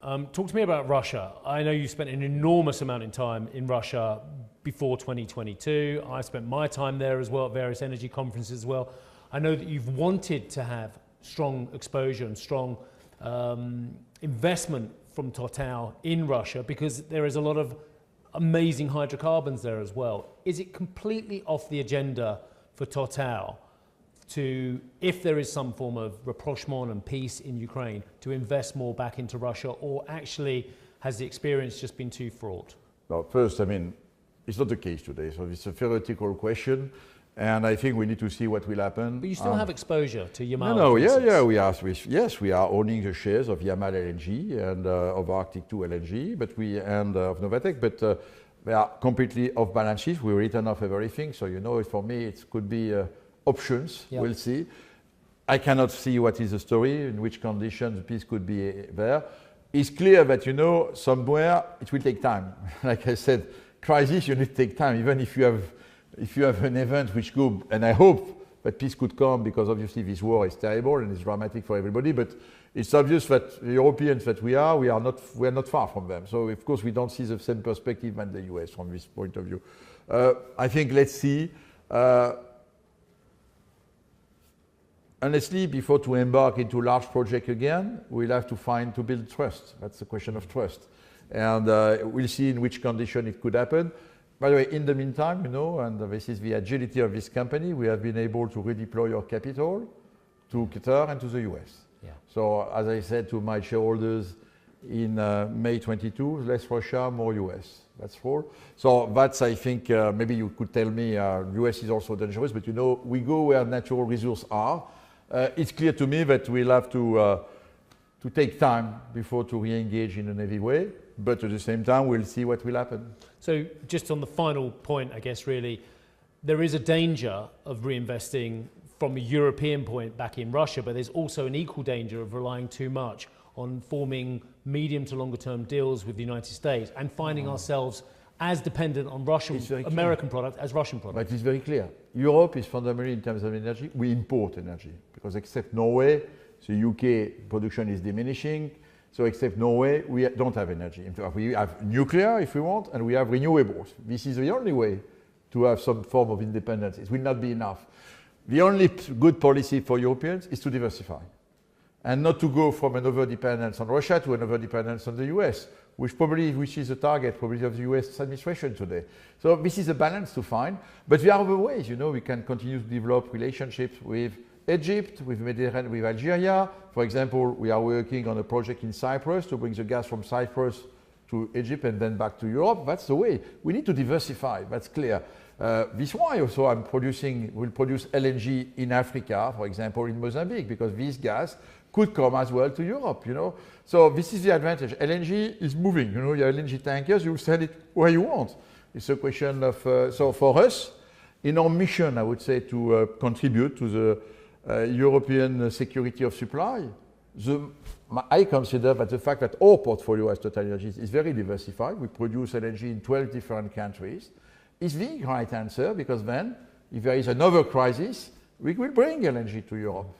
Talk to me about Russia. I know you spent an enormous amount of time in Russia before 2022. I spent my time there as well at various energy conferences as well. I know that you've wanted to have strong exposure and strong investment from Total in Russia because there is a lot of amazing hydrocarbons there as well. Is it completely off the agenda for Total to, if there is some form of rapprochement and peace in Ukraine, to invest more back into Russia, or actually has the experience just been too fraught? No, first, I mean, it's not the case today, so it's a theoretical question, and I think we need to see what will happen. But you still have exposure to Yamal? No, we are owning the shares of Yamal LNG and of Arctic 2 LNG, and of Novatek, but they are completely off balance sheet. We written off everything, so for me it could be options. Yep. We'll see. I cannot see what is the story, in which conditions the peace could be there. It's clear that somewhere it will take time. Like I said, crisis you need to take time, even if you have an event which go, and I hope that peace could come, because obviously this war is terrible and it's dramatic for everybody, but it's obvious that the Europeans that we are not far from them. So of course we don't see the same perspective than the US from this point of view. I think let's see. Honestly, before to embark into large project again, we'll have to build trust. That's a question of trust. And we'll see in which condition it could happen. By the way, in the meantime, and this is the agility of this company, we have been able to redeploy our capital to Qatar and to the US. Yeah. So as I said to my shareholders in May 22, less Russia, more US. That's all. So that's, I think, maybe you could tell me US is also dangerous, but we go where natural resources are. It's clear to me that we'll have to take time before to re-engage in a heavy way, but at the same time, we'll see what will happen. So just on the final point, I guess, really, there is a danger of reinvesting from a European point back in Russia, but there's also an equal danger of relying too much on forming medium to longer term deals with the United States and finding ourselves as dependent on American product as Russian product. But it's very clear. Europe is fundamentally, in terms of energy, we import energy. Because except Norway, the UK production is diminishing. So except Norway, we don't have energy. In fact, we have nuclear if we want, and we have renewables. This is the only way to have some form of independence. It will not be enough. The only good policy for Europeans is to diversify. And not to go from an over-dependence on Russia to an over-dependence on the US, which is the target probably of the US administration today. So this is a balance to find. But there are other ways, we can continue to develop relationships with Egypt, with Mediterranean, with Algeria. For example, we are working on a project in Cyprus to bring the gas from Cyprus to Egypt and then back to Europe. That's the way. We need to diversify, that's clear. This is why also we'll produce LNG in Africa, for example, in Mozambique, because this gas could come as well to Europe, So this is the advantage. LNG is moving, your LNG tankers, you send it where you want. It's a question of, so for us, in our mission, I would say, to contribute to the European security of supply, I consider that the fact that our portfolio as TotalEnergies is very diversified, we produce LNG in 12 different countries, is the right answer, because then, if there is another crisis, we will bring LNG to Europe.